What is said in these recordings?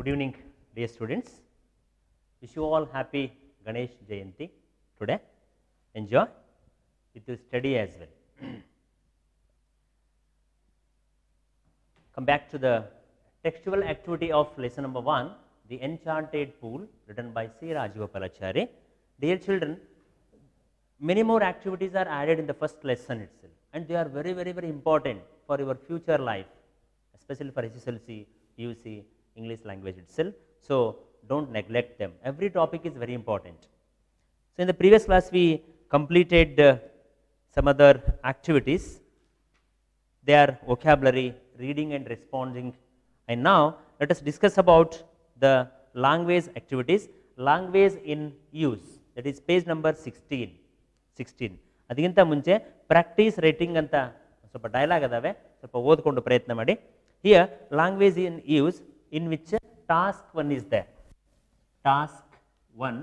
Good evening, dear students. Wish you all happy Ganesh Jayanti today. Enjoy. It will study as well. Come back to the textual activity of lesson number 1, the Enchanted Pool, written by C. Rajkumar.Morge. Dear children, many more activities are added in the first lesson itself, and they are very, very, very important for your future life, especially for SSLC, UC, English language itself. So, don't neglect them. Every topic is very important. So, in the previous class, we completed some other activities. They are vocabulary, reading and responding. And now, let us discuss about the language activities, language in use. That is page number 16. ಅದಕ್ಕಿಂತ ಮುಂಚೆ practice writing ಅಂತ ಸ್ವಲ್ಪ dialogue ಅದಾವೆ, ಸ್ವಲ್ಪ ಓದ್ಕೊಂಡು ಪ್ರಯತ್ನ ಮಾಡಿ. Here language in use in which task 1 is there. Task 1,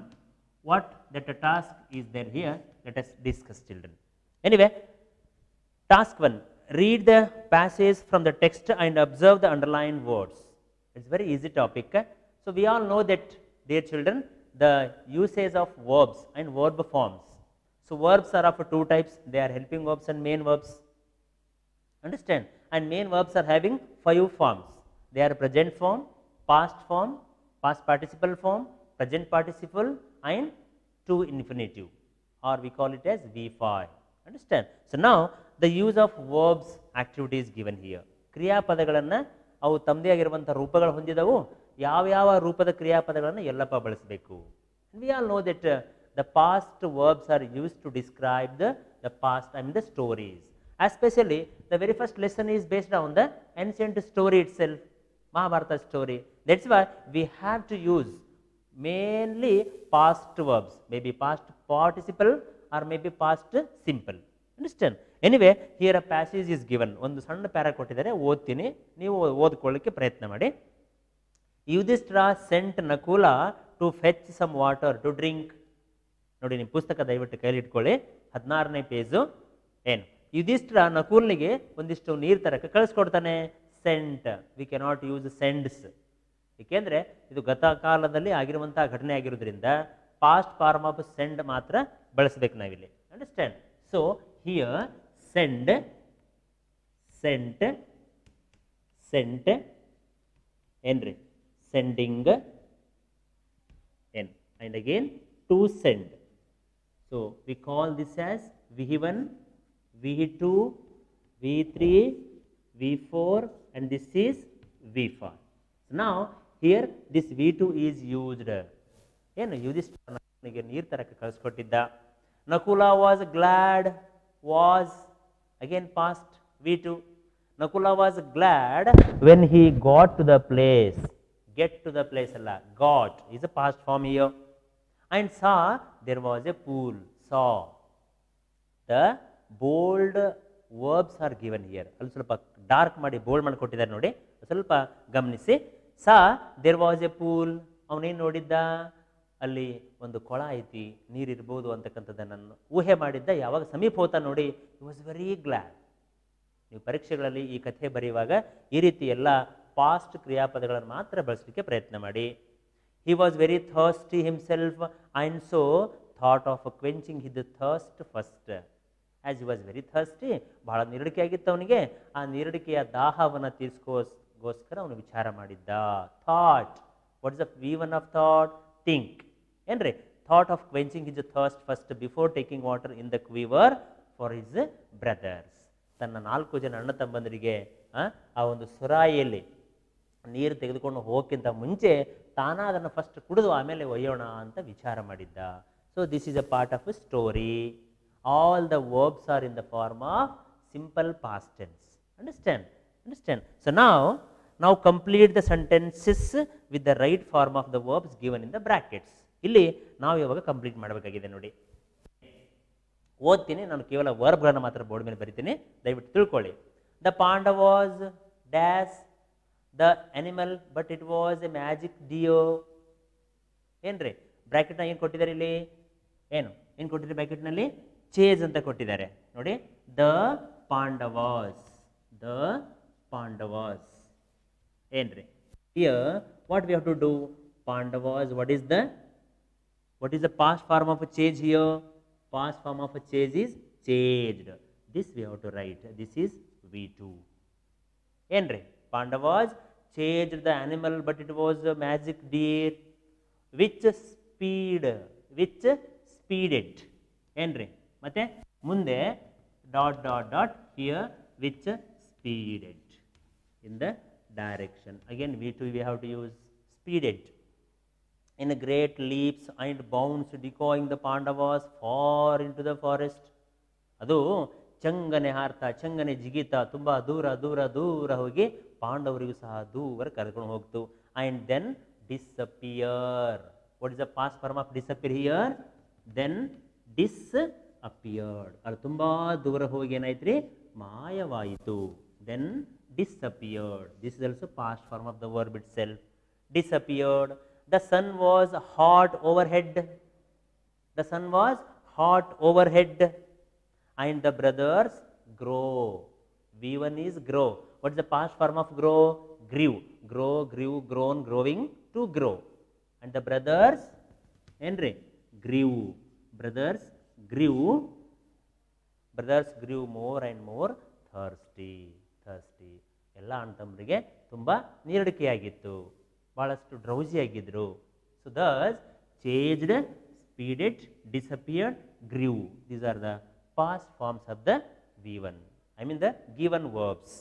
what that a task is there here, let us discuss, children. Anyway, task 1, read the passage from the text and observe the underlined words. It's very easy topic. So, we all know that, dear children, the usage of verbs and verb forms. So, verbs are of two types, they are helping verbs and main verbs. Understand? And main verbs are having 5 forms. They are present form, past participle form, present participle and to infinitive, or we call it as V5. Understand? So, now the use of verbs activity is given here. ಕ್ರಿಯಾಪದಗಳನ್ನು ಅವು ತಮ್ಮದೇ ಆಗಿರುವಂಥ ರೂಪಗಳು ಹೊಂದಿದವು. ಯಾವ ರೂಪದ ಕ್ರಿಯಾಪದಗಳನ್ನು ಎಲ್ಲಪ್ಪ ಬಳಸಬೇಕು. We all know that the past verbs are used to describe the past and the stories. Especially the very first lesson is based on the ancient story itself, Mahabharata story. That's why we have to use mainly past verbs, maybe past participle or maybe past simple. Understand? Anyway, here a passage is given. ಒಂದು ಸಣ್ಣ para ಕೊಟ್ಟಿದ್ದಾರೆ, ಓದ್ತೀನಿ, ನೀವು ಓದ್ಕೊಳ್ಳಿಕ್ಕೆ ಪ್ರಯತ್ನ ಮಾಡಿ. Yudhishthira sent Nakula to fetch some water to drink. ನೋಡಿ, ನಿಮ್ಮ ಪುಸ್ತಕ ದಯವಿಟ್ಟು ಕೈಲಿ ಇಟ್ಕೊಳ್ಳಿ. 16ನೇ ಪೇಜು. ಏನು? ಯುಧಿಷ್ಠಿರ ನಕುಲ್ನಿಗೆ ಒಂದಿಷ್ಟು ನೀರು ತರಕ್ಕೆ ಕಳಿಸ್ಕೊಡ್ತಾನೆ. Sent, we cannot use sends, ಏಕೆಂದರೆ ಇದು ಗತಕಾಲದಲ್ಲಿ ಆಗಿರುವಂತಹ ಘಟನೆ ಆಗಿರೋದ್ರಿಂದ ಪಾಸ್ಟ್ ಫಾರ್ಮ್ ಆಫ್ ಸೆಂಡ್ ಮಾತ್ರ ಬಳಸಬೇಕು ನಾವಿಲ್ಲಿ. Understand? So here send, sent, sent ಏನ್ರಿ? ಸೆಂಡಿಂಗ್ ಏನ್? And again to send. So we call this as V1, V2, V3, V4 and this is V5. So, now here this V2 is used. ಏನು? ಯುಧಿಷ್ಠಿರನಿಗೆ ನೀರು ತರಕ್ಕೆ ಕಳಿಸ್ಕೊಟ್ಟಿದ್ದ. Nakula was glad, was again past V2. Nakula was glad when he got to the place. Get to the place ಅಲ್ಲ, got is a past form here. And saw there was a pool. Saw. The bold verbs are given here. ಅಲ್ಲಿ ಸ್ವಲ್ಪ dark ಮಾಡಿ bold ಮಾಡಿ ಕೊಟ್ಟಿದ್ದಾರೆ ನೋಡಿ, ಸ್ವಲ್ಪ ಗಮನಿಸಿ. ಸಾ there was A pool, ಅವನೇನು ನೋಡಿದ್ದ? ಅಲ್ಲಿ ಒಂದು ಕೊಳ ಐತಿ, ನೀರಿರ್ಬೋದು ಅಂತಕ್ಕಂಥದ್ದನ್ನು ಊಹೆ ಮಾಡಿದ್ದ. ಯಾವಾಗ ಸಮೀಪ ಹೋತಾ ನೋಡಿ, ಹಿ ವಾಸ್ ವೆರಿ ಗ್ಲಾಡ್. ನೀವು ಪರೀಕ್ಷೆಗಳಲ್ಲಿ ಈ ಕಥೆ ಬರೆಯುವಾಗ ಈ ರೀತಿ ಎಲ್ಲ ಪಾಸ್ಟ್ ಕ್ರಿಯಾಪದಗಳನ್ನು ಮಾತ್ರ ಬಳಸಲಿಕ್ಕೆ ಪ್ರಯತ್ನ ಮಾಡಿ. He was very thirsty himself and so thought of quenching his thirst first. As he was very thirsty, ಬಹಳ ನೀರಡಿಕೆ ಆಗಿತ್ತು ಅವನಿಗೆ, ಆ ನೀರಡಿಕೆಯ ದಾಹವನ್ನು ತೀರಿಸ್ಕೋಸ್ಕರ ಅವನು ವಿಚಾರ ಮಾಡಿದ್ದ. Thought, what is the V1 of thought? Think ಏನ್ರಿ? Thought of quenching his thirst first before taking water in the quiver for his brothers. ತನ್ನ 4 ಜನ ಅಣ್ಣ ತಮ್ಮಂದರಿಗೆ ಆ ಒಂದು ಸುರಾಯಿಯಲ್ಲಿ ನೀರು ತೆಗೆದುಕೊಂಡು ಹೋಗಕ್ಕಿಂತ ಮುಂಚೆ ತಾನ ಅದನ್ನು ಫಸ್ಟ್ ಕುಡಿದು ಆಮೇಲೆ ಒಯ್ಯೋಣ ಅಂತ ವಿಚಾರ ಮಾಡಿದ್ದ. So this is a part of A story. All the verbs are in the form of simple past tense. Understand? Understand? So now complete the sentences with the right form of the verbs given in the brackets. ಇಲ್ಲಿ ನಾವು ಇವಾಗ complete ಮಾಡಬೇಕಾಗಿದೆ ನೋಡಿ. ಓದ್ತೀನಿ, ನಾನು ಕೇವಲ ವರ್ಬ್ಗಳನ್ನು ಮಾತ್ರ board ಮೇಲೆ ಬರಿತೀನಿ, ದಯವಿಟ್ಟು ತಿಳ್ಕೊಳ್ಳಿ. The panda was dash the animal but it was a magic deer. ಏನ್ರಿ? ಬ್ರಾಕೆಟ್ನ ಏನು ಕೊಟ್ಟಿದ್ದಾರೆ ಇಲ್ಲಿ? ಏನು ಕೊಟ್ಟಿದ್ದಾರೆ ಬ್ರಾಕೆಟ್ನಲ್ಲಿ? ಚೇಜ್ ಅಂತ ಕೊಟ್ಟಿದ್ದಾರೆ ನೋಡಿ. ದ ಪಾಂಡವಾಸ್, ದ ಪಾಂಡವಾಸ್ ಏನ್ರಿ? Here, what we have to do? Pandavas, what is the past form of a change here? Past form of a change is changed. This we have to write. This is V2. Henry, Pandavas changed the animal, but it was a magic deer. Which speeded. Henry, ಮತ್ತೆ ಮುಂದೆ dot here which speeded in the direction. Again V2 we have to use speeded. In a great leaps and bounds, decoying the Pandavas far into the forest. ಅದು ಚಂಗನೆ ಹಾರ್ತಾ ಚಂಗನೆ ಜಿಗಿತಾ ತುಂಬ ದೂರ ಹೋಗಿ ಪಾಂಡವರಿಗೂ ಸಹ ದೂರ ಕರ್ಕೊಂಡು ಹೋಗ್ತು. And then disappear. What is the past form of disappear here? Then disappeared. ಅದು ತುಂಬ ದೂರ ಹೋಗಿ ಏನಾಯ್ತು ರೀ? ಮಾಯವಾಯಿತು. Then disappeared. This is also past form of the verb itself. Disappeared. The sun was hot overhead. The sun was hot overhead. And the brothers grow. V1 is grow. What is the past form of grow? Grew. Grow, grew, grown, growing, to grow. And the brothers, Henry, grew. Brothers grew. Brothers grew more and more thirsty. ಎಲ್ಲ ಅಣ್ಣತಮ್ಮರಿಗೆ ತುಂಬ ನೀರಡಿಕೆಯಾಗಿತ್ತು, ಭಾಳಷ್ಟು drowsy ಆಗಿದ್ರು. So thus changed, speeded, disappeared, grieve. These are the past forms of the V1. I mean the given verbs.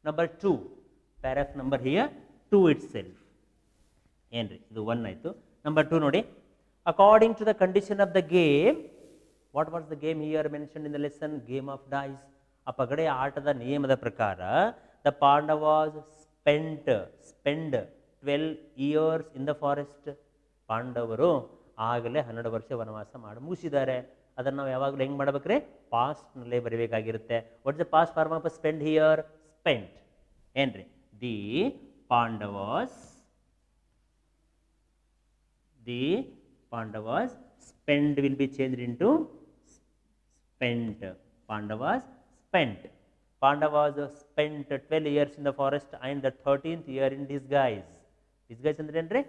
Number 2, paragraph number here 2 itself. Henry, ಇದು 1 ಆಯಿತು. Number 2 ನೋಡಿ. According to the condition of the game, what was the game here mentioned in the lesson? Game of dice. ಆ ಪಗಡೆ ಆಟದ ನಿಯಮದ ಪ್ರಕಾರ the Pandavas spend 12 years in the forest. ಪಾಂಡವರು ಆಗಲೇ 12 ವರ್ಷ ವನವಾಸ ಮಾಡಿ ಮುಗಿಸಿದ್ದಾರೆ. ಅದನ್ನು ನಾವು ಯಾವಾಗಲೂ ಹೆಂಗೆ ಮಾಡಬೇಕ್ರೆ? ಪಾಸ್ಟ್ನಲ್ಲೇ ಬರೀಬೇಕಾಗಿರುತ್ತೆ. What is the past form of spend here? Spent. ಏನ್ರಿ? The Pandavas spend will be changed into spent. Pandavas spent. Pandavas spent 12 years in the forest and the 13th year in disguise. Disguise ಅಂದ್ರೆ ಏನ್ರಿ?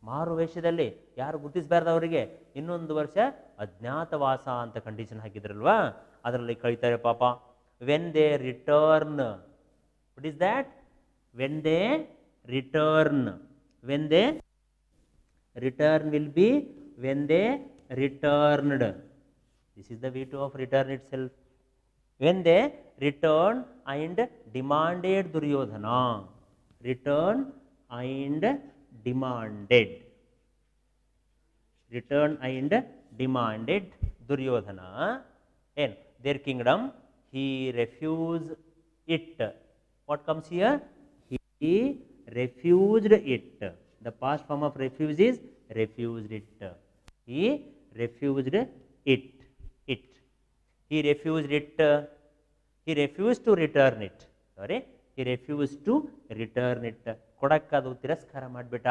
ಮಾರು ವೇಷದಲ್ಲಿ. ಯಾರು ಗುರ್ತಿಸಬಾರ್ದು ಅವರಿಗೆ. ಇನ್ನೊಂದು ವರ್ಷ ಅಜ್ಞಾತವಾಸ ಅಂತ ಕಂಡೀಷನ್ ಹಾಕಿದ್ರಲ್ವಾ, ಅದರಲ್ಲಿ ಕಳೀತಾರೆ ಪಾಪ. When they return. What is that? When they return. When they return will be when they returned. This is the way to of return itself. When they return and demanded Duryodhana. Return and demanded. Return and demanded Duryodhana. And their kingdom, he refused it. What comes here? He refused it. The past form of refuse is refused it. He refused it. He refused it. He refused to return it. Sorry, he refused to return it. ಕೊಡಕ್ಕದು ತಿರಸ್ಕಾರ ಮಾಡಿಬಿಟ್ಟ.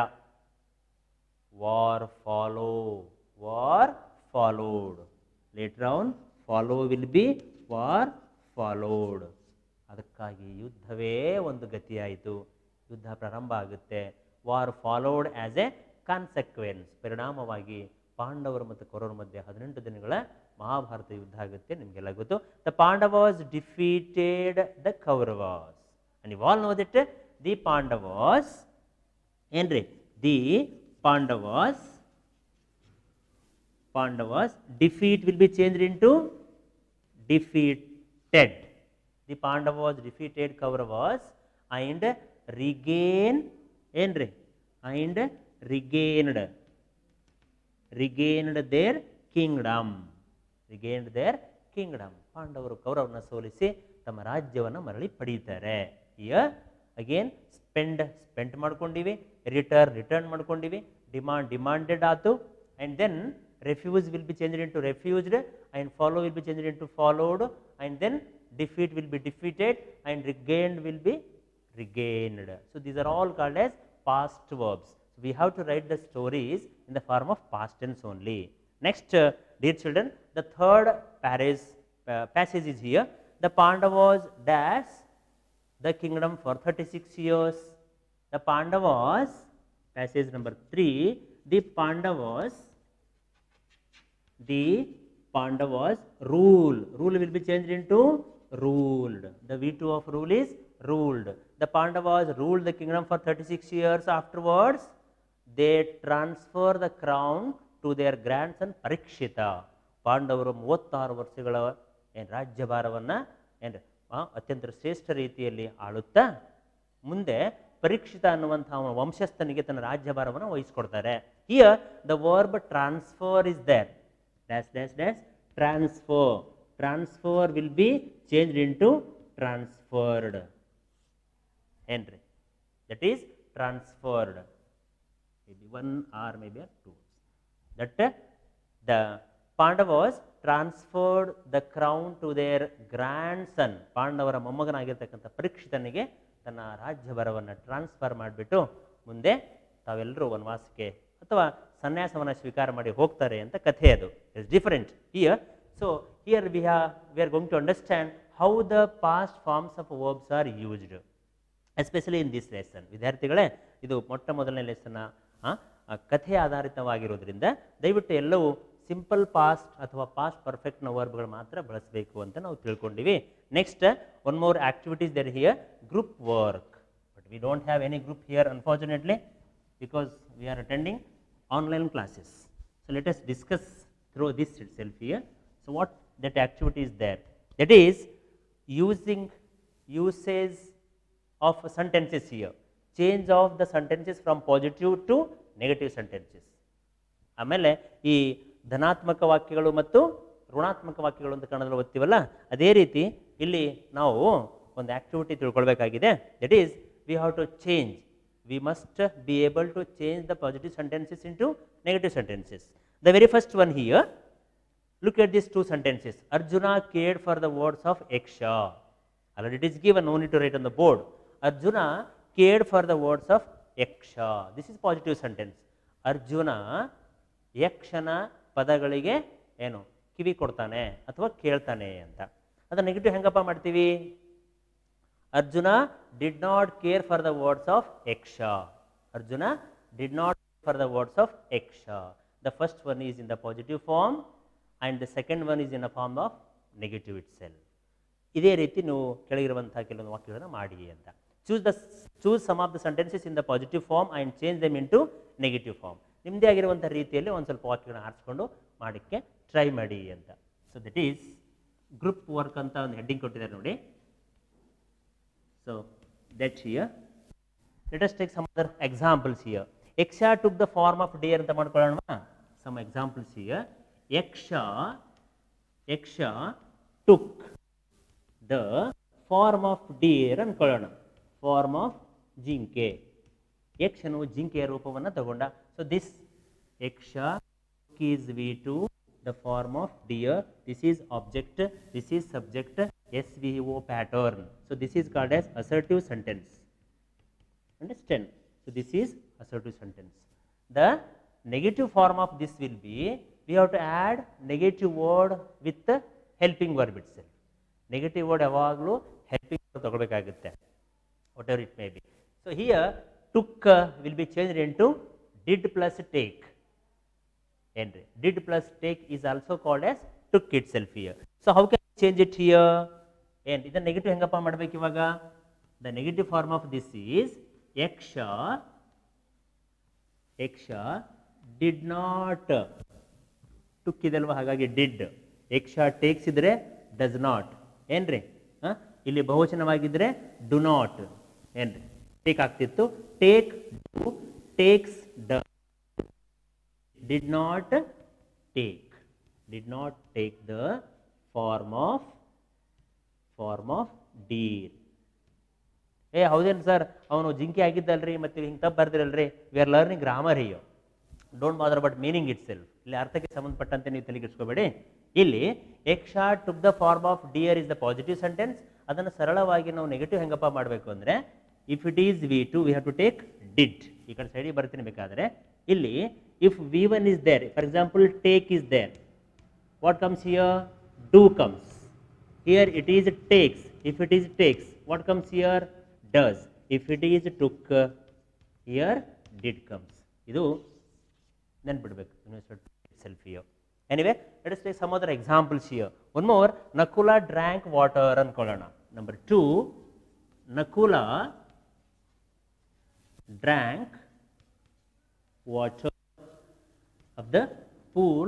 War followed. Later on, follow will be war followed. ಅದಕ್ಕಾಗಿ ಯುದ್ಧವೇ ಒಂದು ಗತಿಯಾಯಿತು. ಯುದ್ಧ ಪ್ರಾರಂಭ ಆಗುತ್ತೆ. War followed as a consequence. ಪರಿಣಾಮವಾಗಿ ಪಾಂಡವರು ಮತ್ತು ಕೌರವರ ಮಧ್ಯೆ 18 ದಿನಗಳ ಮಹಾಭಾರತ ಯುದ್ಧ ಆಗುತ್ತೆ. ನಿಮಗೆಲ್ಲ ಗೊತ್ತು. The Pandavas defeated the Kauravas. And you all know that the Pandavas, ಏನ್ರಿ? The Pandavas defeat will be changed into defeated. The Pandavas defeated Kauravas and regained their kingdom. ಪಾಂಡವರು ಕೌರವರನ್ನ ಸೋಲಿಸಿ ತಮ್ಮ ರಾಜ್ಯವನ್ನು ಮರಳಿ ಪಡೀತಾರೆ. ಹಿಯರ್ ಅಗೇನ್ ಸ್ಪೆಂಟ್ ಮಾಡ್ಕೊಂಡಿವಿ, ರಿಟರ್ನ್ ಮಾಡ್ಕೊಂಡಿವಿ, ಡಿಮಾಂಡೆಡ್ ಆತು. and then refuse will be changed into refused, and follow will be changed into followed, and then defeat will be defeated, and regained will be regained. So these are all called as past verbs. So we have to write the stories in the form of past tense only. Next, dear children, the third passage is here. The Pandavas dash the kingdom for 36 years. The Pandavas, passage number 3, the Pandavas rule will be changed into ruled. The V2 of rule is ruled. The Pandavas ruled the kingdom for 36 years. Afterwards, they transfer the crown to their grandson Parikshita. ಪಾಂಡವರು 36 ವರ್ಷಗಳ ರಾಜ್ಯಭಾರವನ್ನು ಅತ್ಯಂತ ಶ್ರೇಷ್ಠ ರೀತಿಯಲ್ಲಿ ಆಳುತ್ತಾ ಮುಂದೆ ಪರೀಕ್ಷಿತ ಅನ್ನುವಂಥ ವಂಶಸ್ಥನಿಗೆ ತನ್ನ ರಾಜ್ಯಭಾರವನ್ನು ವಹಿಸಿಕೊಡ್ತಾರೆ. Here the verb transfer is there. Transfer will be changed into transferred. ಏನ್ರಿ? That is transferred. maybe one or maybe two. That the Pandavas transferred the crown to their grandson. ಪಾಂಡವರ ಮೊಮ್ಮಗನಾಗಿರ್ತಕ್ಕಂಥ ಪರೀಕ್ಷಿತನಿಗೆ ತನ್ನ ರಾಜ್ಯಭಾರವನ್ನು ಟ್ರಾನ್ಸ್ಫರ್ ಮಾಡಿಬಿಟ್ಟು ಮುಂದೆ ತಾವೆಲ್ಲರೂ ವನವಾಸಕ್ಕೆ ಅಥವಾ ಸನ್ಯಾಸವನ್ನು ಸ್ವೀಕಾರ ಮಾಡಿ ಹೋಗ್ತಾರೆ ಅಂತ ಕಥೆ. ಅದು is different here. So here we are going to understand how the past forms of verbs are used, especially in this lesson. ವಿದ್ಯಾರ್ಥಿಗಳೇ, ಇದು ಮೊಟ್ಟ ಮೊದಲನೇ ಲೆಸನ್ನ ಕಥೆ ಆಧಾರಿತವಾಗಿರೋದ್ರಿಂದ ದಯವಿಟ್ಟು ಎಲ್ಲವೂ ಸಿಂಪಲ್ ಪಾಸ್ಟ್ ಅಥವಾ ಪಾಸ್ಟ್ ಪರ್ಫೆಕ್ಟ್ನ ವರ್ಬ್ಗಳು ಮಾತ್ರ ಬಳಸಬೇಕು ಅಂತ ನಾವು ತಿಳ್ಕೊಂಡಿವಿ. Next one more activities there here, group work. But we don't have any group here unfortunately because we are attending online classes. So let us discuss through this itself here. So what that activity is there? That is usage of sentences here. Change of the sentences from positive to negative sentences. ಆಮೇಲೆ ಈ ಧನಾತ್ಮಕ ವಾಕ್ಯಗಳು ಮತ್ತು ಋಣಾತ್ಮಕ ವಾಕ್ಯಗಳು ಅಂತ ಕನ್ನಡದಲ್ಲಿ ಓದ್ತೀವಲ್ಲ, ಅದೇ ರೀತಿ ಇಲ್ಲಿ ನಾವು ಒಂದು ಆಕ್ಟಿವಿಟಿ ತಿಳ್ಕೊಳ್ಬೇಕಾಗಿದೆ. That is we have to change. We must be able to change the positive sentences into negative sentences. The very first one here, look at these two sentences. Arjuna cared for the words of Yaksha. Already it is given, no need to write on the board. Arjuna cared for the words of Yaksha. This is positive sentence. Arjuna ಯಕ್ಷನ ಪದಗಳಿಗೆ ಏನು ಕಿವಿ ಕೊಡ್ತಾನೆ ಅಥವಾ ಕೇಳ್ತಾನೆ ಅಂತ. ಅದರ negative ಹೆಂಗಪ್ಪ ಮಾಡ್ತೀವಿ? Arjuna did not care for the words of Yaksha. Arjuna did not care for the words of Yaksha. The first one is in the positive form and the second one is in the form of negative itself. ಇದೇ ರೀತಿ ನೀವು ಕೆಳಗಿರುವಂಥ ಕೆಲವೊಂದು ವಾಕ್ಯಗಳನ್ನು ಮಾಡಿ ಅಂತ. choose some of the sentences in the positive form and change them into negative form. ನಿಮ್ಮದೇ ಆಗಿರುವಂಥ ರೀತಿಯಲ್ಲಿ ಒಂದು ಸ್ವಲ್ಪ ವಾಕ್ಯಗಳನ್ನು ಆರಿಸ್ಕೊಂಡು ಮಾಡೋಕ್ಕೆ ಟ್ರೈ ಮಾಡಿ ಅಂತ. So that is group work ಅಂತ ಒಂದು ಹೆಡ್ಡಿಂಗ್ ಕೊಟ್ಟಿದ್ದಾರೆ ನೋಡಿ. So that here let us take some other examples here. Yaksha took the form of deer ಅಂತ ಮಾಡ್ಕೊಳ್ಳೋಣ. Some examples here. Yaksha took the form of deer ಅನ್ಕೊಳ್ಳೋಣ. Form of ಜಿಂಕೆ. ಯಕ್ಷನು ಜಿಂಕೆಯ ರೂಪವನ್ನು ತಗೊಂಡ. So this Yaksha is V2, the form of deer. This is object, this is subject, SVO pattern. So this is called as assertive sentence. Understand? So this is assertive sentence. The negative form of this will be, we have to add negative word with the helping verb itself. Negative word ಯಾವಾಗಲೂ helping word ತಗೊಳ್ಬೇಕಾಗುತ್ತೆ, whatever it may be. So here took will be changed into did plus take. And did plus take is also called as took itself here. So how can we change it here? And the negative hengappa madbeku ivaga? The negative form of this is yaksha did not. took idalva hagagi did. yaksha takes idre does not. ಏನ್ರಿ ಇಲ್ಲಿ ಬಹುವಚನವಾಗಿದ್ರೆ do not. ಏನ್ರಿ take ಆಗ್ತಿತ್ತು. Take do, takes ಡ. Did not take the form of deer. ಹೌದೇನು sir, ಅವನು ಜಿಂಕೆ ಆಗಿದ್ದಲ್ರಿ, ಮತ್ತೆ ಹಿಂಗೆ ತಪ್ಪು ಬರ್ದಿರಲ್ರಿ. We are learning grammar here. Don't bother but meaning itself. ಇಲ್ಲಿ ಅರ್ಥಕ್ಕೆ ಸಂಬಂಧಪಟ್ಟಂತೆ ನೀವು ತಲೆಗೆಡಿಸ್ಕೋಬೇಡಿ. ಇಲ್ಲಿ Yaksha took the form of deer is the positive sentence. ಅದನ್ನು ಸರಳವಾಗಿ ನಾವು ನೆಗೆಟಿವ್ ಹೆಂಗಪ್ಪ ಮಾಡಬೇಕು ಅಂದರೆ, if it is V2 we have to take did. ಈ ಕಡೆ ಸೈಡಿಗೆ ಬರ್ತೀನಿ ಬೇಕಾದರೆ. ಇಲ್ಲಿ if V1 is there, for example take is there, what comes here? Do comes. Here it is takes. If it is takes, what comes here? Does. If it is took, Here did comes. ಇದು ನೆನ್ಪಿಡ್ಬೇಕು itself here. Anyway, let us take some other examples here. One more, Nakula drank water ಅನ್ಕೊಳ್ಳೋಣ. Number 2, Nakula drank water of the pool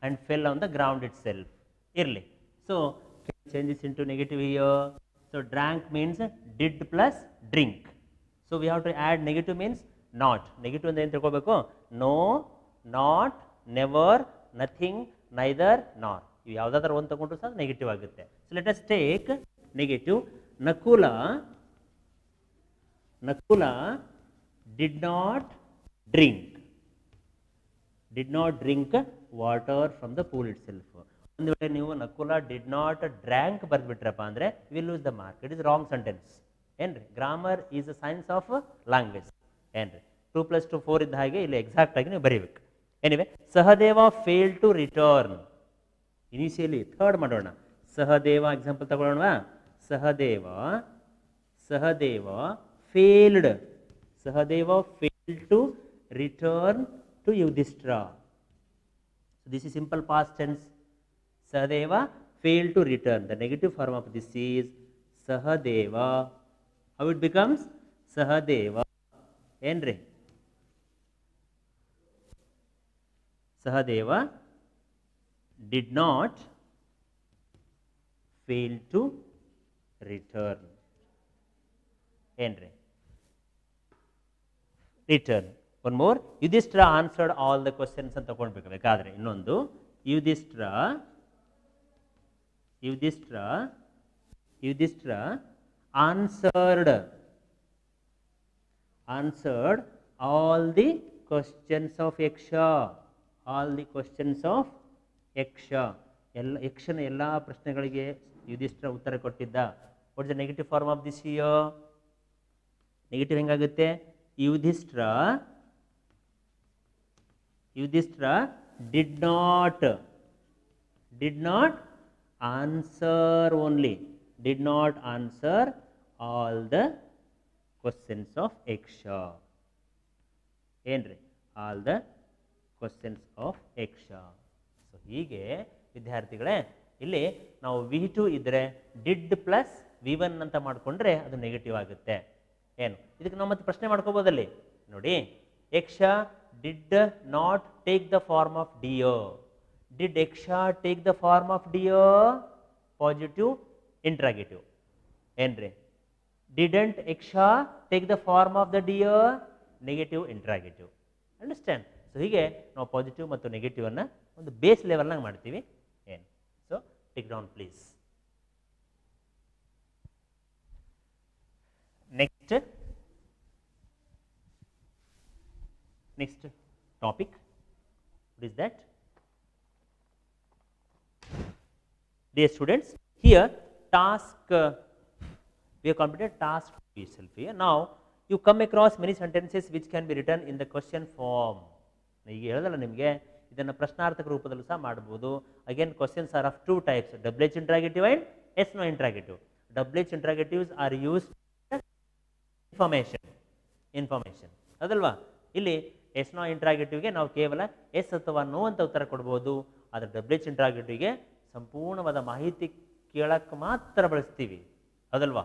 and fell on the ground itself. Early. So, change this into negative here. So, drank means did plus drink. So, we have to add negative means not. Negative and then no, not, never, nothing, neither, nor. You have the other one negative. So, let us take negative. Nakula did not drink water from the pool itself. ಒಂದು ವೇಳೆ ನೀವು Nakula did not drank ಬರ್ಬಿಟ್ರಪ್ಪ ಅಂದರೆ will lose the mark. It is wrong sentence ಏನ್ರಿ. Grammar is a science of language ಏನ್ರಿ. 2 + 2 4 ಇದ್ದ ಹಾಗೆ ಇಲ್ಲಿ ಎಕ್ಸಾಕ್ಟ್ ಆಗಿ ನೀವು ಬರೀಬೇಕು. Anyway, Sahadeva fail to return. Initially third ಮಾಡೋಣ. ಸಹದೇವ ಎಕ್ಸಾಂಪಲ್ ತಗೊಳ್ಳೋಣ. Sahadeva failed to return to Yudhishthira. This is simple past tense. Sahadeva failed to return. The negative form of this is Sahadeva. How it becomes? Sahadeva. Henry. Sahadeva did not fail to return. Henry. Return. One more, Yudhishthira answered all the questions ಅಂತ ತಗೊಂಡ್ಬೇಕಾದ್ರೆ ಇನ್ನೊಂದು Yudhishthira answered all the questions of Yaksha. ಯಕ್ಷನ ಎಲ್ಲ ಪ್ರಶ್ನೆಗಳಿಗೆ ಯುಧಿಷ್ಠಿರ ಉತ್ತರ ಕೊಟ್ಟಿದ್ದ. What is the negative form of this here? Negative ಹೆಂಗಾಗುತ್ತೆ? Yudhishthira did not answer only, did not answer all the questions of Yaksha. ಏನ್ರಿ? All the questions of Yaksha. So ಹೀಗೆ ವಿದ್ಯಾರ್ಥಿಗಳೇ, ಇಲ್ಲಿ ನಾವು V2 ಇದ್ರೆ ಡಿಡ್ ಪ್ಲಸ್ V1 ಅಂತ ಮಾಡಿಕೊಂಡ್ರೆ ಅದು ನೆಗೆಟಿವ್ ಆಗುತ್ತೆ. ಏನು ಇದಕ್ಕೆ ನಾವು ಮತ್ತೆ ಪ್ರಶ್ನೆ ಮಾಡ್ಕೋಬೋದಲ್ಲಿ ನೋಡಿ. Yaksha did not take the form of deer. Did Yaksha take the form of deer? Positive interrogative ಏನ್ರಿ. Didn't Yaksha take the form of the deer? Negative interrogative. Understand? So ಹೀಗೆ ನಾವು ಪಾಸಿಟಿವ್ ಮತ್ತು ನೆಗೆಟಿವ್ ಅನ್ನ ಒಂದು ಬೇಸ್ ಲೆವೆಲ್ನಾಗ ಮಾಡ್ತೀವಿ. ಏನು? So take down please. Next topic. What is that? Dear students, here task, we have completed task itself here. Now you come across many sentences which can be written in the question form. ಈಗ ಹೇಳಿದಲ್ಲ ನಿಮಗೆ, ಇದನ್ನು ಪ್ರಶ್ನಾರ್ಥಕ ರೂಪದಲ್ಲೂ ಸಹ ಮಾಡಬಹುದು. Again questions are of 2 types, double H interrogative and S no interrogative. Double H interrogatives are used information ಅದಲ್ವಾ. ಇಲ್ಲಿ yes no ಇಂಟ್ರಾಗೇಟಿವ್ಗೆ ನಾವು ಕೇವಲ ಎಸ್ ಅಥವಾ ನೋ ಅಂತ ಉತ್ತರ ಕೊಡ್ಬೋದು. ಆದರೆ ಡಬ್ಲ್ಯೂ ಎಚ್ ಇಂಟ್ರಾಗೇಟಿವ್ಗೆ ಸಂಪೂರ್ಣವಾದ ಮಾಹಿತಿ ಕೇಳಕ್ಕೆ ಮಾತ್ರ ಬಳಸ್ತೀವಿ ಅದಲ್ವಾ.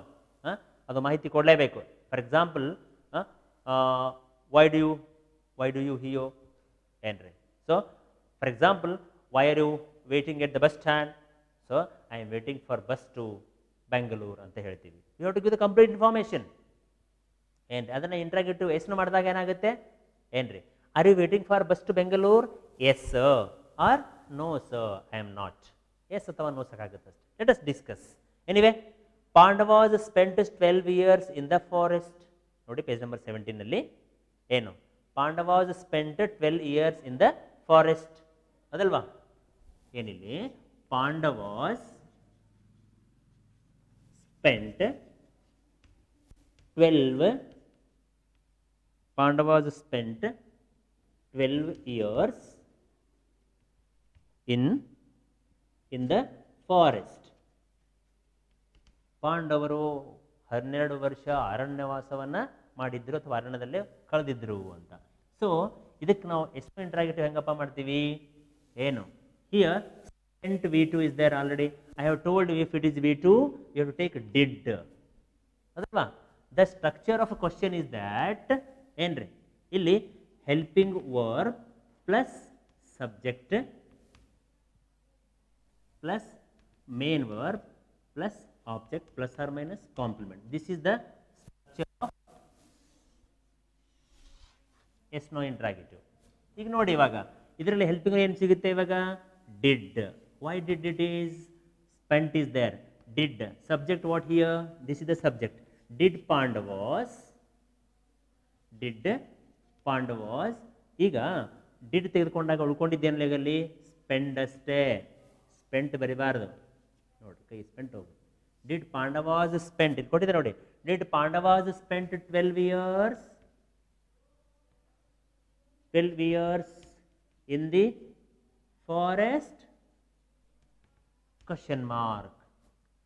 ಅದು ಮಾಹಿತಿ ಕೊಡಲೇಬೇಕು. For example, why do you ಹಿಯೋ ಏನ್ರಿ. So for example, why are you waiting at the bus stand? So I am waiting for bus to Bengaluru ಅಂತ ಹೇಳ್ತೀವಿ. You have to give the complete information. ಏನ್ರಿ ಅದನ್ನು ಇಂಟ್ರಾಗೇಟಿವ್ ಎಸ್ನು ಮಾಡಿದಾಗ ಏನಾಗುತ್ತೆ ಏನ್ರಿ? Are you waiting for bus to Bengaluru? Yes or no sir, I am not. Yes ಅಥವಾ no ಸಾಕಾಗುತ್ತೆ ಅಷ್ಟೇ. Let us discuss. Anyway, Pandavas spent 12 years in the forest. ನೋಡಿ ಪೇಜ್ ನಂಬರ್ 17 ನಲ್ಲಿ ಏನು? Pandavas spent 12 years in the forest ಅದಲ್ವಾ. ಏನಿಲ್ಲಿ? Pandavas spent 12 years in the forest. ಪಾಂಡವರು 12 ವರ್ಷ ಅರಣ್ಯವಾಸವನ್ನು ಮಾಡಿದ್ರು ಅಥವಾ ಅರಣ್ಯದಲ್ಲೇ ಕಳೆದಿದ್ರು ಅಂತ. ಸೊ ಇದಕ್ಕೆ ನಾವು ಎಷ್ಟು ಇಂಟ್ರಾಗೇಟಿವ್ ಹೆಂಗಪ್ಪ ಮಾಡ್ತೀವಿ ಏನು here spent V2 is there already. I have told you if it is V2 you have to take did. ಅದಲ್ವಾ the structure of a question is that ಏನ್ರಿ ಇಲ್ಲಿ helping verb plus subject plus main verb plus object plus or minus complement. This is the structure of yes no interrogative. ಈಗ ನೋಡಿ ಇವಾಗ ಇದರಲ್ಲಿ helping ಏನು ಸಿಗುತ್ತೆ ಇವಾಗ did. Why did it is spent is there. Did subject what here? This is the subject. Did Pandavas ಈಗ did ತೆಗೆದುಕೊಂಡಾಗ ಉಳ್ಕೊಂಡಿದ್ದೇನು ಅಲ್ಲಿ ಸ್ಪೆಂಡ್ ಅಷ್ಟೇ, ಸ್ಪೆಂಟ್ ಬರಿಬಾರ್ದು ನೋಡಿ ಕೈ ಸ್ಪೆಂಟ್ ಹೋಗು. ಡಿಡ್ ಪಾಂಡವಾಸ್ ಸ್ಪೆಂಟ್ ಇದು ಕೊಟ್ಟಿದೆ ನೋಡಿ. Did Pandavas spent 12 years in the forest question mark.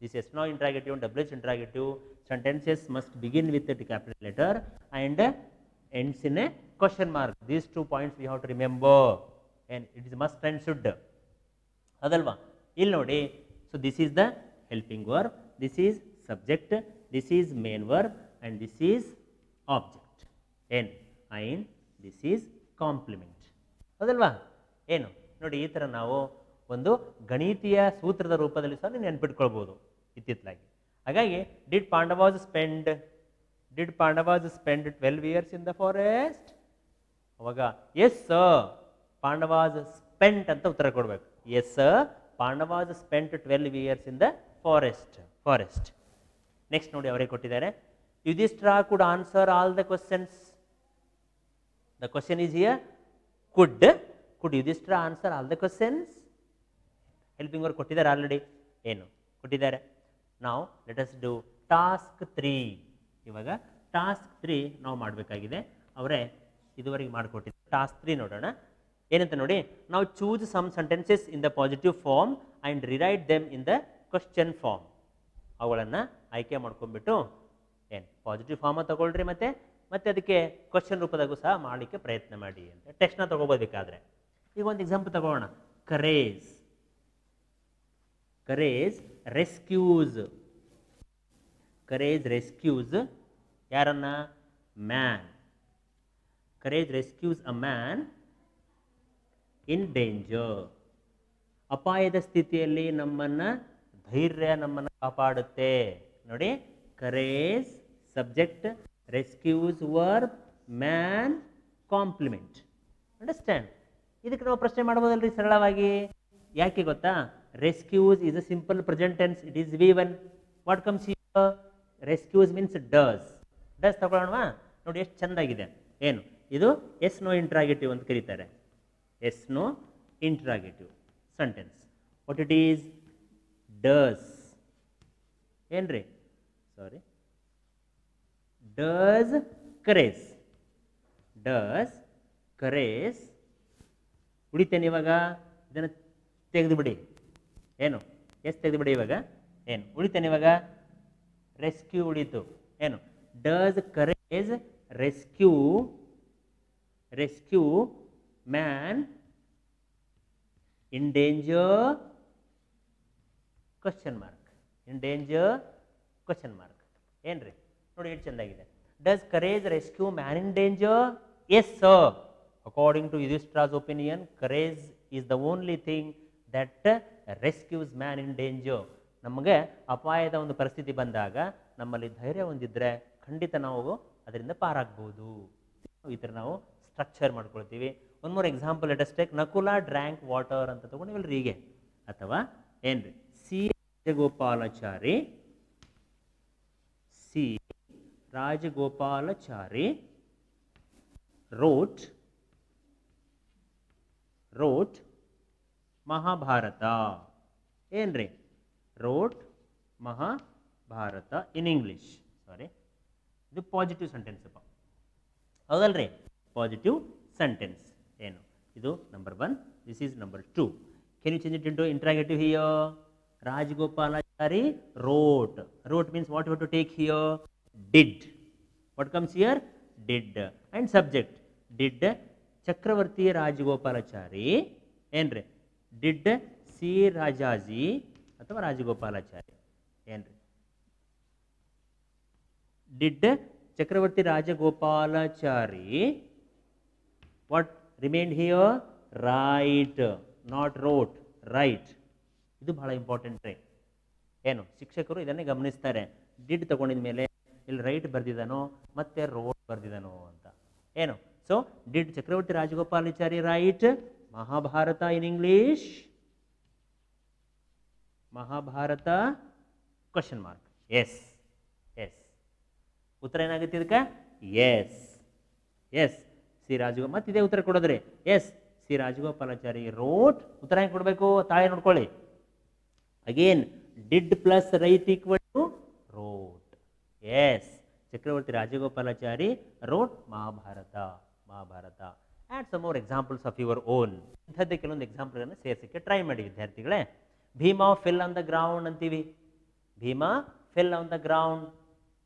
This is no interrogative and WH interrogative. Sentences must begin with a capital letter and ends in a question mark. These 2 points we have to remember and it is must and should. Adalva ಇಲ್ಲಿ ನೋಡಿ. So this is the helping verb, this is subject, this is main verb and this is object and this is complement. ಅದಲ್ವಾ ಏನು ನೋಡಿ ಈ ಥರ ನಾವು ಒಂದು ಗಣಿತೀಯ ಸೂತ್ರದ ರೂಪದಲ್ಲಿ ಸಹ ನೆನ್ಪಿಟ್ಕೊಳ್ಬೋದು ಇತ್ತಿತ್ತಲಾಗಿ. ಹಾಗಾಗಿ did Pandavas spend 12 years in the forest. ಅವಾಗ ಎಸ್ ಪಾಂಡವಾಸ್ ಸ್ಪೆಂಟ್ ಅಂತ ಉತ್ತರ ಕೊಡಬೇಕು. Yes Pandavas spent 12 years in the forest. Next ನೋಡಿ ಅವರೇ ಕೊಟ್ಟಿದ್ದಾರೆ. Yudhishthira could answer all the questions. The question is here could Yudhishthira answer all the questions. Helping work ಕೊಟ್ಟಿದ್ದಾರೆ already ಏನು ಕೊಟ್ಟಿದ್ದಾರೆ. ನಾವು ಲೆಟ್ ಅಸ್ ಡು ಟಾಸ್ಕ್ 3. ಇವಾಗ ಟಾಸ್ಕ್ 3 ನಾವು ಮಾಡಬೇಕಾಗಿದೆ. ಅವರೇ ಇದುವರೆಗೆ ಮಾಡಿಕೊಟ್ಟಿದ್ದಾರೆ. ಟಾಸ್ಕ್ 3 ನೋಡೋಣ ಏನಂತ ನೋಡಿ. ನಾವು choose some sentences in the positive form and rewrite them in the question form. ಅವುಗಳನ್ನು ಆಯ್ಕೆ ಮಾಡ್ಕೊಂಡ್ಬಿಟ್ಟು ಏನು ಪಾಸಿಟಿವ್ ಫಾರ್ಮ ತಗೊಳ್ರಿ ಮತ್ತೆ ಅದಕ್ಕೆ ಕ್ವಶನ್ ರೂಪದಾಗೂ ಸಹ ಮಾಡಲಿಕ್ಕೆ ಪ್ರಯತ್ನ ಮಾಡಿ ಅಂತ. ಟೆಕ್ಸ್ಟ್ನ ತಗೋಬೋದಕ್ಕಾದ್ರೆ ಈಗ ಒಂದು ಎಕ್ಸಾಂಪಲ್ ತಗೋಣ. ಕರೇಜ್ ರೆಸ್ಕ್ಯೂಸ್ ಯಾರನ್ನ man. Courage rescues a man in danger. ಅಪಾಯದ ಸ್ಥಿತಿಯಲ್ಲಿ ಧೈರ್ಯ ನಮ್ಮನ್ನು ಕಾಪಾಡುತ್ತೆ ನೋಡಿ. Courage subject, rescues verb, man complement. Understand. ಇದಕ್ಕೆ ನಾವು ಪ್ರಶ್ನೆ ಮಾಡ್ಬೋದಲ್ರಿ ಸರಳವಾಗಿ. ಯಾಕೆ ಗೊತ್ತಾ? Rescues is a simple present tense, it is V1. What comes here? Rescues means does ತಗೊಳ್ಳೋಣವಾ? ನೋಡಿ ಎಷ್ಟು ಚೆಂದಾಗಿದೆ. ಏನು ಇದು ಎಸ್ ನೋ ಇಂಟ್ರಾಗೇಟಿವ್ ಅಂತ ಕರೀತಾರೆ. Yes no interrogative sentence. What it is? Does ಏನ್ರಿ ಸಾರಿ ಡಸ್ ಕರೇಸ್ ಉಳಿತೇನೆ. ಇವಾಗ ಇದನ್ನು ತೆಗೆದು ಬಿಡಿ. ಏನು ಎಸ್ ತೆಗೆದು ಬಿಡಿ. ಇವಾಗ ಏನು ಉಳಿತೇನೆ? ಇವಾಗ ರೆಸ್ಕ್ಯೂ ಉಳಿತು. ಏನು does courage rescue man in danger question mark. ಏನ್ರಿ ನೋಡಿ ಎಷ್ಟು ಚೆಂದಾಗಿದೆ. Does courage rescue man in danger? Yes sir. According to ಯುಧಿಷ್ಠಿರಾ's opinion, courage is the only thing that rescues man in danger. ನಮಗೆ ಅಪಾಯದ ಒಂದು ಪರಿಸ್ಥಿತಿ ಬಂದಾಗ ನಮ್ಮಲ್ಲಿ ಧೈರ್ಯ ಹೊಂದಿದ್ರೆ ಖಂಡಿತ ನಾವು ಅದರಿಂದ ಪಾರಾಗ್ಬೋದು. ಈ ಥರ ನಾವು ಸ್ಟ್ರಕ್ಚರ್ ಮಾಡ್ಕೊಳ್ತೀವಿ. ಒಂದು ಮೂರು example let us take. Nakula drank water ಅಂತ ತಗೊಂಡಿವಲ್ರಿ ಹೀಗೆ. ಅಥವಾ ಏನ್ರಿ ಸಿ ರಾಜಗೋಪಾಲಾಚಾರಿ wrote ಮಹಾಭಾರತ. ಏನ್ರಿ wrote Mahabharata in English. Sorry, ಇದು ಪಾಸಿಟಿವ್ ಸೆಂಟೆನ್ಸ್ ಅಪ್ಪ, ಹೌದಲ್ರಿ? Positive sentence. ಏನು ಇದು number 1, this is number 2. Can you change it into interrogative here? Rajkumar.Morge wrote means what you have to take here? Did. What comes here? Did. And subject. Did Chakravarti Rajagopalachari ಏನ್ರಿ did C Rajaji ಅಥವಾ ರಾಜಗೋಪಾಲಾಚಾರಿ ಏನ್ರಿ did Chakravarti Rajagopalachari what remained here write not wrote right ಇದು ಬಹಳ important ರೀ ಏನು ಶಿಕ್ಷಕರು ಇದನ್ನೇ ಗಮನಿಸ್ತಾರೆ did ತಗೊಂಡಿದ ಮೇಲೆ ಇಲ್ಲಿ ರೈಟ್ ಬರ್ದಿದ್ದಾನೋ ಮತ್ತೆ ರೋಟ್ ಬರ್ದಿದ್ದಾನೋ ಅಂತ ಏನು so did Chakravarti Rajagopalachari write Mahabharata in English Mahabharata question mark yes yes ಉತ್ತರ ಏನಾಗುತ್ತೆ ಇದಕ್ಕೆ ಎಸ್ ಎಸ್ ಸಿ ರಾಜಗೋ ಮತ್ತೆ ಇದೇ ಉತ್ತರ ಕೊಡೋದ್ರಿ ಎಸ್ ಸಿ ರಾಜಗೋಪಾಲಾಚಾರಿ ರೋಟ್ ಉತ್ತರ ಹೆಂಗೆ ಕೊಡಬೇಕು ತಾಳೆ ನೋಡ್ಕೊಳ್ಳಿ again did plus write equal to wrote as Chakravarti Rajagopalachari wrote Mahabharata Mahabharata and some more examples of your own ಇಂಥದ್ದೇ ಕೆಲವೊಂದು ಎಕ್ಸಾಂಪಲ್ಗಳನ್ನು ಸೇರಿಸಕ್ಕೆ ಟ್ರೈ ಮಾಡಿ ವಿದ್ಯಾರ್ಥಿಗಳೇ Bhima fill on the ground ಅಂತೀವಿ Bhima fill on the ground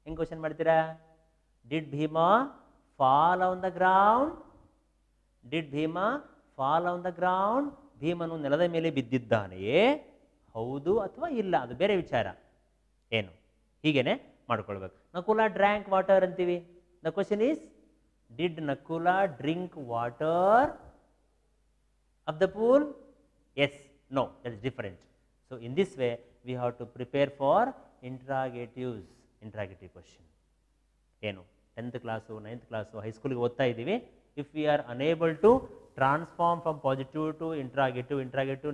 ಹೆಂಗೆ ಕ್ವಶನ್ ಮಾಡ್ತೀರಾ did Bhima fall on the ground did Bhima fall on the ground ಭೀಮನು ನೆಲದ ಮೇಲೆ ಬಿದ್ದಿದ್ದಾನೆಯೇ ಹೌದು ಅಥವಾ ಇಲ್ಲ ಅದು ಬೇರೆ ವಿಚಾರ ಏನು ಹೀಗೇನೆ ಮಾಡ್ಕೊಳ್ಬೇಕು ನಕುಲ ಡ್ರ್ಯಾಂಕ್ ವಾಟರ್ ಅಂತೀವಿ the question is did Nakula drink water of the pool yes no that is different so in this way we have to prepare for interrogative question ಏನು 10th ಕ್ಲಾಸು 9th ಕ್ಲಾಸು ಹೈಸ್ಕೂಲಿಗೆ ಓದ್ತಾ ಇದ್ದೀವಿ if we are unable to transform from positive to interrogative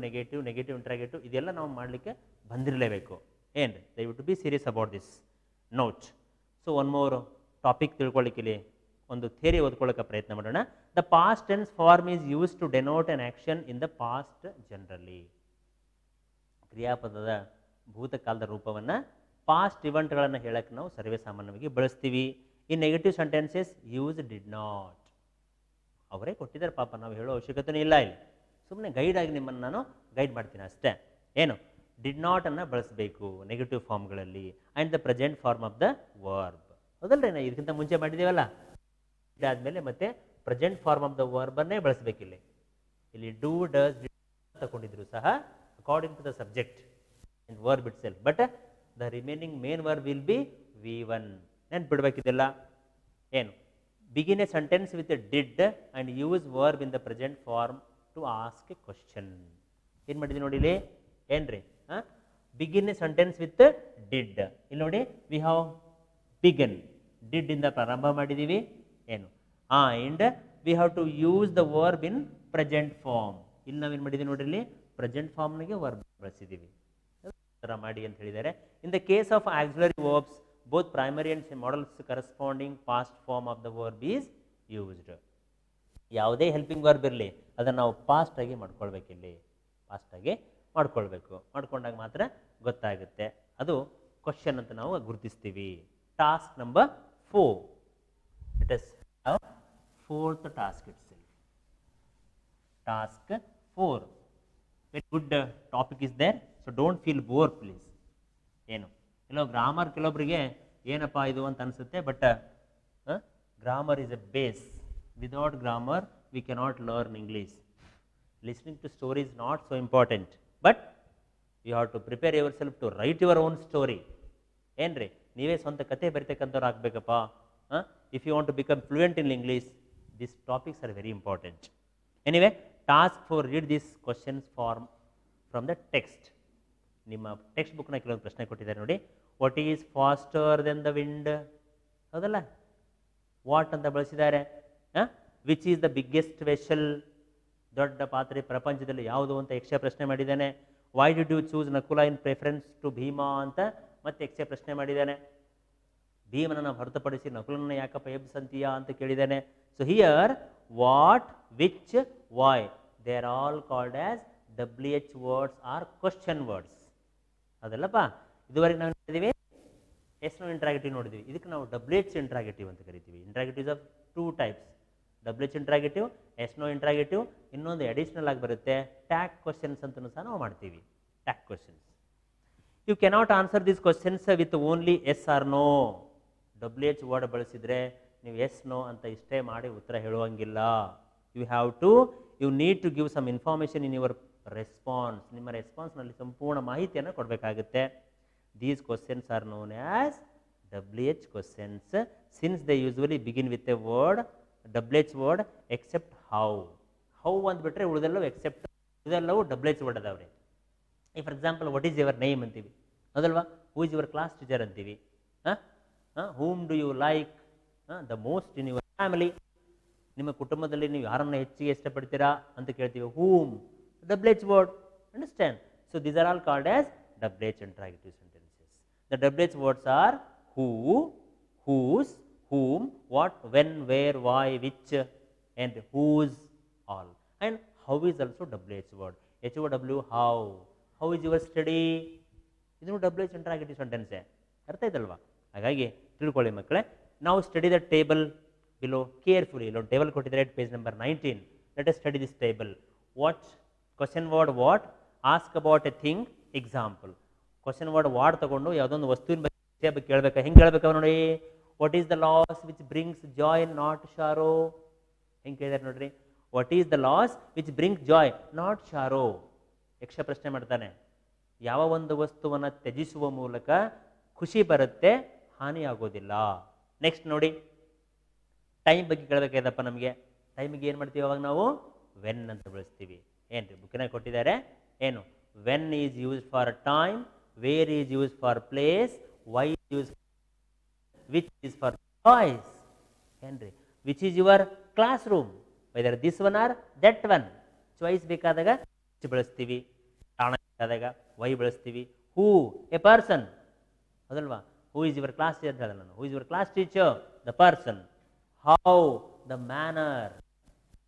negative interrogative ಇದೆಲ್ಲ ನಾವು ಮಾಡಲಿಕ್ಕೆ ಬಂದಿರಲೇಬೇಕು ಏನು ದಯವಿಟ್ಟು be serious about this note so one more topic ತಿಳ್ಕೊಳ್ಳಿಕ್ಕೆ ಇಲ್ಲಿ ಒಂದು ಥಿಯರಿ ಓದ್ಕೊಳ್ಳೋಕೆ ಪ್ರಯತ್ನ ಮಾಡೋಣ the past tense form is use to denote an action in the past generally ಕ್ರಿಯಾಪದದ ಭೂತಕಾಲದ ರೂಪವನ್ನು ಪಾಸ್ಟ್ ಇವೆಂಟ್ಗಳನ್ನು ಹೇಳಕ್ಕೆ ನಾವು ಸರ್ವೇ ಸಾಮಾನ್ಯವಾಗಿ ಬಳಸ್ತೀವಿ ಈ negative sentences use did not ಅವರೇ ಕೊಟ್ಟಿದ್ದಾರೆ ಪಾಪ ನಾವು ಹೇಳೋ ಅವಶ್ಯಕತೆ ಇಲ್ಲ ಇಲ್ಲಿ ಸುಮ್ಮನೆ ಗೈಡ್ ಆಗಿ ನಿಮ್ಮನ್ನು ನಾನು ಗೈಡ್ ಮಾಡ್ತೀನಿ ಅಷ್ಟೇ ಏನು ಡಿಡ್ ನಾಟ್ ಅನ್ನು ಬಳಸಬೇಕು ನೆಗೆಟಿವ್ ಫಾರ್ಮ್ಗಳಲ್ಲಿ and the present form of the verb ಹೌದಲ್ರಿ ನಾವು ಇದಕ್ಕಿಂತ ಮುಂಚೆ ಮಾಡಿದ್ದೀವಲ್ಲ ಇದಾದಮೇಲೆ ಮತ್ತೆ ಪ್ರೆಸೆಂಟ್ ಫಾರ್ಮ್ ಆಫ್ ದ ವರ್ಬನ್ನೇ ಬಳಸಬೇಕಿಲ್ಲಿ ಇಲ್ಲಿ ಡೂ ಡಸ್ ತಗೊಂಡಿದ್ರು ಸಹ according to the subject in verb itself but the remaining main verb will be V1 ನೆನ್ಪಿಡ್ಬೇಕಿದೆಲ್ಲ ಏನು begin a sentence with did and use verb in the present form to ask a question ಏನು ಮಾಡಿದ್ವಿ ನೋಡಿ ಇಲ್ಲಿ ಏನ್ರಿ begin a sentence with did ಇಲ್ಲಿ ನೋಡಿ we have begun did ಇಂದ ಪ್ರಾರಂಭ ಮಾಡಿದ್ದೀವಿ ಏನು and we have to use the verb in present form ಇಲ್ಲಿ ನಾವೇನು ಮಾಡಿದ್ದೀವಿ ನೋಡ್ರಿ ಇಲ್ಲಿ ಪ್ರೆಸೆಂಟ್ ಫಾರ್ಮ್ನಾಗೆ ವರ್ಬ್ ಬಳಸಿದ್ದೀವಿ ಥರ ಮಾಡಿ ಅಂತ ಹೇಳಿದ್ದಾರೆ in the case of auxiliary verbs both primary and modals corresponding past form of the verb is used ಯಾವುದೇ ಹೆಲ್ಪಿಂಗ್ ವರ್ಬ್ ಇರಲಿ ಅದನ್ನು ನಾವು ಪಾಸ್ಟಾಗಿ ಮಾಡ್ಕೊಳ್ಬೇಕಿಲ್ಲಿ ಪಾಸ್ಟಾಗಿ ಮಾಡ್ಕೊಂಡಾಗ ಮಾತ್ರ ಗೊತ್ತಾಗುತ್ತೆ ಅದು ಕ್ವಶನ್ ಅಂತ ನಾವು ಗುರುತಿಸ್ತೀವಿ task number 4 it is fourth task itself task 4 very good topic is there so don't feel bored please ಏನು ಗ್ರಾಮರ್ ಕೆಲವೊಬ್ಬರಿಗೆ ಏನಪ್ಪ ಇದು ಅಂತ ಅನಿಸುತ್ತೆ but grammar is a base without grammar we cannot learn English listening to story is not so important but you have to prepare your self to write your own story ಏನ್ರಿ ನೀವೇ ಸ್ವಂತ ಕತೆ ಬರಿತಕ್ಕಂಥವ್ರು ಆಗಬೇಕಪ್ಪ if you want to become fluent in English these topics are very important anyway task 4 read these questions from the text ನಿಮ್ಮ text ಬುಕ್ನ ಕೆಲವೊಂದು ಪ್ರಶ್ನೆ ಕೊಟ್ಟಿದ್ದಾರೆ ನೋಡಿ what is faster than the wind ಹೌದಲ್ಲ ವಾಟ್ ಅಂತ ಬಳಸಿದ್ದಾರೆ which is the biggest vessel ದೊಡ್ಡ ಪಾತ್ರೆ ಪ್ರಪಂಚದಲ್ಲಿ ಯಾವುದು ಅಂತ ಯಕ್ಷ ಪ್ರಶ್ನೆ ಮಾಡಿದ್ದಾನೆ why did you choose Nakula in preference to Bhima ಅಂತ ಮತ್ತೆ ಯಕ್ಷ ಪ್ರಶ್ನೆ ಮಾಡಿದ್ದಾನೆ ಭೀಮನನ್ನು ಹೊರತುಪಡಿಸಿ ನಕುಲನ್ನು ಯಾಕಪ್ಪ ಎಬ್ಬಿಸಂತೀಯಾ ಅಂತ ಕೇಳಿದ್ದಾನೆ so here what which why they are all called as WH words are question words ಅದಲ್ಲಪ್ಪ ಇದುವರೆಗೆ ನಾವು ನೋಡಿದ್ದೀವಿ ಎಸ್ ನೋ ಇಂಟ್ರಾಗೇಟಿವ್ ನೋಡಿದ್ವಿ ಇದಕ್ಕೆ ನಾವು WH ಇಂಟ್ರಾಗೇಟಿವ್ ಅಂತ ಕರಿತೀವಿ interrogatives of 2 types WH interrogative yes no interrogative ಇನ್ನೊಂದು ಅಡಿಷನಲ್ ಆಗಿ ಬರುತ್ತೆ ಟ್ಯಾಗ್ ಕ್ವಶನ್ಸ್ ಅಂತಲೂ ಸಹ ನಾವು ಮಾಡ್ತೀವಿ tag questions you cannot answer these questions with only yes or no W H word ಬಳಸಿದರೆ ನೀವು ಎಸ್ ನೋ ಅಂತ ಇಷ್ಟೇ ಮಾಡಿ ಉತ್ತರ ಹೇಳುವಂಗಿಲ್ಲ. You have to need to give some information in your response. ನಿಮ್ಮ ರೆಸ್ಪಾನ್ಸ್ನಲ್ಲಿ ಸಂಪೂರ್ಣ ಮಾಹಿತಿಯನ್ನು ಕೊಡಬೇಕಾಗುತ್ತೆ. These questions are known as WH questions since they usually begin with a word, WH word except how. How ಅಂದ್ಬಿಟ್ರೆ ಉಳಿದೆಲ್ಲವೂ ಎಕ್ಸೆಪ್ಟ್, ಉಳಿದೆಲ್ಲವೂ WH word ಅದಾವ್ರಿ. ಈ for example what is your name ಅಂತೀವಿ ಅದಲ್ವಾ, who is your class teacher ಅಂತೀವಿ. Whom do you like the most in your family. ನಿಮ್ಮ ಕುಟುಂಬದಲ್ಲಿ ನೀವು ಯಾರನ್ನು ಹೆಚ್ಚಿಗೆ ಇಷ್ಟಪಡ್ತೀರಾ ಅಂತ ಕೇಳ್ತೀವಿ, whom, WH word. Understand? So these are all called as WH interrogative sentences. The WH words are who, whose, whom, what, when, where, why, which, and whose all. And how is also WH word. HOW, how. How is your study? ಇದು WH interrogative sentence. ಅರ್ಥ ಆಯ್ತಲ್ವಾ? ಹಾಗಾಗಿ ತಿಳ್ಕೊಳ್ಳಿ ಮಕ್ಕಳೇ. ನಾವು study the table below carefully. ಇಲ್ಲೊಂದು table ಕೊಟ್ಟಿದ್ದಾರೆ, page number 19. Let us study this table. What, question word what, ask about a thing, example. Question word what ತಗೊಂಡು ಯಾವುದೊಂದು ವಸ್ತುವಿನ ಬಗ್ಗೆ ಕೇಳಬೇಕಾ, ಹೆಂಗೆ ಕೇಳಬೇಕಾ ನೋಡಿ. What is the loss which brings joy not sorrow. ಹೆಂಗೆ ಕೇಳಿದಾರೆ ನೋಡ್ರಿ. What is the loss which brings joy not sorrow. Yaksha ಪ್ರಶ್ನೆ ಮಾಡ್ತಾನೆ, ಯಾವ ಒಂದು ವಸ್ತುವನ್ನು ತ್ಯಜಿಸುವ ಮೂಲಕ ಖುಷಿ ಬರುತ್ತೆ, ಹಾನಿ ಆಗೋದಿಲ್ಲ. ನೆಕ್ಸ್ಟ್ ನೋಡಿ, ಟೈಮ್ ಬಗ್ಗೆ ಕೇಳಬೇಕಾಯ್ತಪ್ಪ ನಮಗೆ. ಟೈಮಿಗೆ ಏನು ಮಾಡ್ತೀವಿ ಅವಾಗ ನಾವು ವೆನ್ ಅಂತ ಬಳಸ್ತೀವಿ. ಏನ್ರಿ ಬುಕ್ಕಿನಾಗ ಕೊಟ್ಟಿದ್ದಾರೆ, ಏನು when is used for time, where is used for place, why is used, which is for choice, ಏನ್ರಿ which is your classroom, whether this one or that one. choice ಬೇಕಾದಾಗ ಬಳಸ್ತೀವಿ, ಕಾರಣ ಬೇಕಾದಾಗ why ಬಳಸ್ತೀವಿ. who, a person ಅದಲ್ವಾ, who is your class teacher ಅಂತ ಹೇಳಿದೆ ನಾನು, who is your class teacher, the person. how, the manner,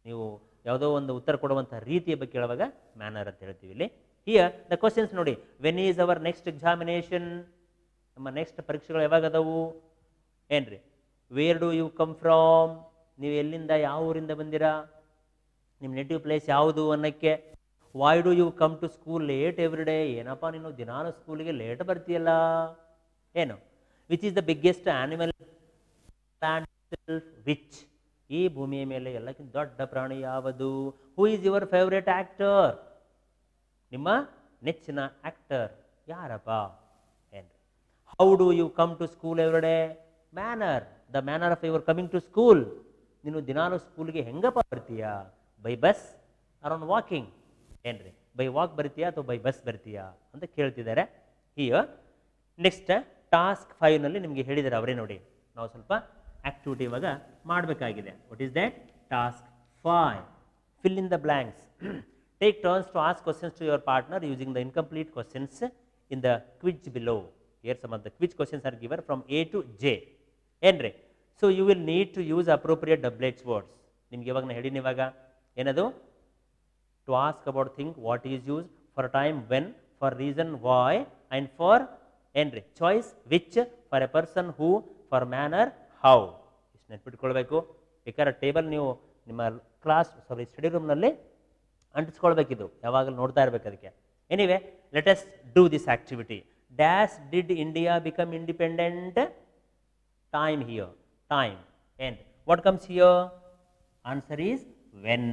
ನೀವು ಯಾವುದೋ ಒಂದು ಉತ್ತರ ಕೊಡುವಂಥ ರೀತಿಯ ಬಗ್ಗೆ ಕೇಳುವಾಗ ಮ್ಯಾನರ್ ಅಂತ ಹೇಳ್ತೀವಿ ಇಲ್ಲಿ. ಹಿಯರ್ ದ ಕ್ವಶನ್ಸ್ ನೋಡಿ, when is our next examination, ನಮ್ಮ ನೆಕ್ಸ್ಟ್ ಪರೀಕ್ಷೆಗಳು ಯಾವಾಗ ಅದಾವು, ಏನ್ರಿ. Where do you come from, ನೀವು ಎಲ್ಲಿಂದ ಯಾವ ಊರಿಂದ ಬಂದಿರಾ, ನಿಮ್ಮ ನೇಟಿವ್ ಪ್ಲೇಸ್ ಯಾವುದು ಅನ್ನೋಕ್ಕೆ. Why do you come to school late every day, ಏನಪ್ಪ ನೀನು ದಿನಾಲು ಸ್ಕೂಲಿಗೆ ಲೇಟ್ ಬರ್ತೀಯಲ್ಲ. ಏನು, which is the biggest animal plant, which, ಈ ಭೂಮಿಯ ಮೇಲೆ ಎಲ್ಲಕ್ಕಿಂತ ದೊಡ್ಡ ಪ್ರಾಣಿ ಯಾವುದು. Who is your favourite actor, ನಿಮ್ಮ ನೆಚ್ಚಿನ ಆಕ್ಟರ್ ಯಾರಪ್ಪ. ಏನ್ರಿ. How do you come to school every day, manner, the manner of your coming to school, ನೀನು ದಿನಾಲು ಸ್ಕೂಲ್ಗೆ ಹೆಂಗಪ್ಪ ಬರ್ತೀಯಾ, by bus or on walking, ಏನ್ರಿ ಬೈ ವಾಕ್ ಬರ್ತೀಯಾ ಅಥವಾ ಬೈ ಬಸ್ ಬರ್ತೀಯಾ ಅಂತ ಕೇಳ್ತಿದ್ದಾರೆ. ಹಿಯರ್ ನೆಕ್ಸ್ಟ್ ಟಾಸ್ಕ್ 5ನಲ್ಲಿ ನಿಮಗೆ ಹೇಳಿದ್ದಾರೆ ಅವರೇ ನೋಡಿ. ನಾವು ಸ್ವಲ್ಪ ಆಕ್ಟಿವಿಟಿ ಇವಾಗ ಮಾಡಬೇಕಾಗಿದೆ. What is that? Task 5. Fill in the blanks. Take turns to ask questions to your partner using the incomplete questions in the quiz below. Here some of the quiz questions are given from A to J. ಏನ್ರಿ. So you will need to use appropriate WH words. ನಿಮ್ಗೆ ಇವಾಗ ನಾನು ಹೇಳಿನಿ ಇವಾಗ ಏನದು, to ask about thing what is use, for time when, for reason why, and for ಏನ್ರಿ choice which, for a person who, for manner how. ಇಷ್ಟು ನೆನ್ಪಿಟ್ಕೊಳ್ಬೇಕು. ಬೇಕಾದ್ರೆ ಟೇಬಲ್ ನೀವು ನಿಮ್ಮ ಸ್ಟಡಿ ರೂಮ್ನಲ್ಲಿ ಅಂಟಿಸ್ಕೊಳ್ಬೇಕಿದು, ಯಾವಾಗಲೂ ನೋಡ್ತಾ ಇರಬೇಕು ಅದಕ್ಕೆ. Anyway let us do this activity. Dash did India become independent? Time here, time. And what comes here? Answer is when.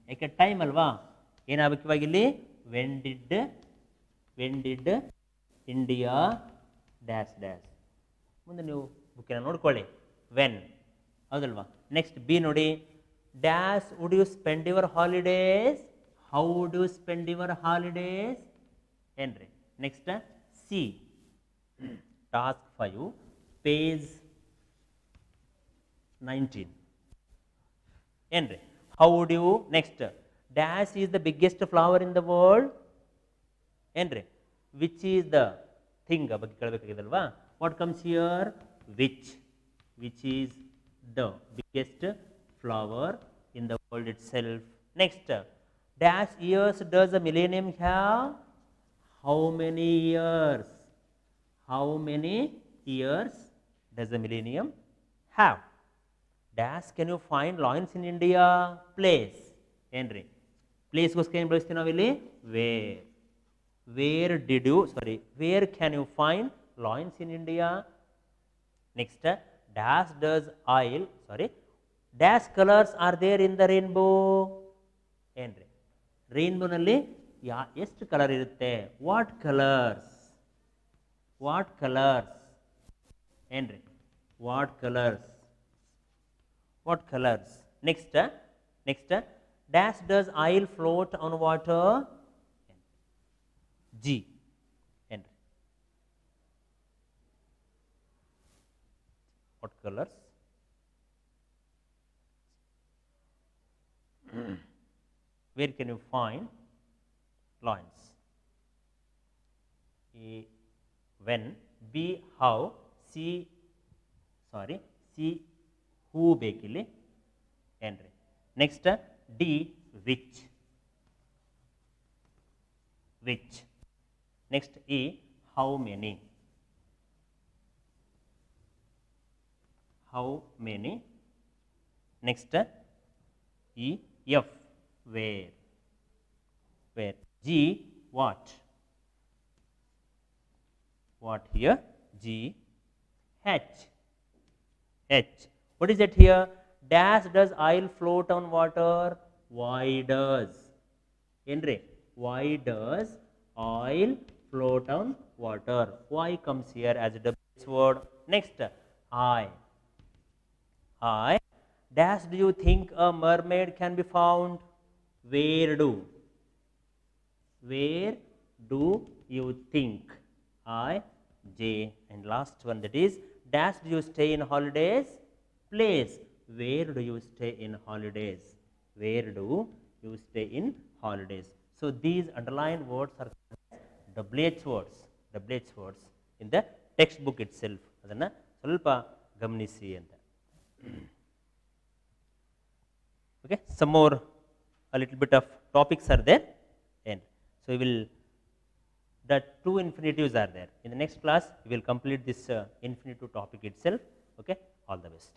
ಯಾಕೆ ಟೈಮ್ ಅಲ್ವಾ, ಏನಾಗಬೇಕು ಇವಾಗ ಇಲ್ಲಿ? When did India dash dash. ಮುಂದೆ ನೀವು ಬುಕ್ಕಿನ ನೋಡ್ಕೊಳ್ಳಿ, ವೆನ್ ಹೌದಲ್ವಾ. ನೆಕ್ಸ್ಟ್ ಬಿ ನೋಡಿ, dash would you spend your holidays? How would you spend your holidays? ಏನ್ರಿ. Next C, task 5, page 19. ಏನ್ರಿ. How would you, next dash is the biggest flower in the world? ಏನ್ರಿ. Which is the thing ಬಗ್ಗೆ ಕೇಳಬೇಕಾಗಿದಲ್ವಾ. What comes here? Which is the biggest flower in the world itself. Next dash years does the millennium have? How many years? How many years does the millennium have? Dash can you find lions in India? Place. ಏನ್ರಿ. ಪ್ಲೇಸ್ಗೋಸ್ಕರ ಏನು ಬಳಸ್ತೀವಿ ನಾವಿಲ್ಲಿ? Where can you find lions in India? Next dash does oil, sorry, dash colors are there in the rainbow? ಏನ್ರಿ ರೈನ್ಬೋನಲ್ಲಿ ಎಷ್ಟು colour ಇರುತ್ತೆ? What colours? What colours ಏನ್ರಿ? What colours? What colours? Next dash does oil float on water? G ಏನ್ರಿ? What colors? Where can you find lines? A when, B how, C who ಬೇಕಿಲ್ಲಿ ಏನ್ರಿ? Next D which. Next E how many. Next E F where. G what here? G H. What is it here? Dash does oil float on water? Why does? Henry, why does oil float on water? Why comes here as a WH word? Next I. Dash do you think a mermaid can be found? Where do you think? I. J. And last one, that is dash do you stay in holidays? Place. Where do you stay in holidays? So these underlined words are WH words in the textbook itself. ಅದನ್ನ ಸ್ವಲ್ಪ ಗಮನಿಸಿ ಅಂತ. Okay, some more a little bit of topics are there, and so the two infinitives are there. In the next class we will complete this infinitive topic itself. Okay, all the best.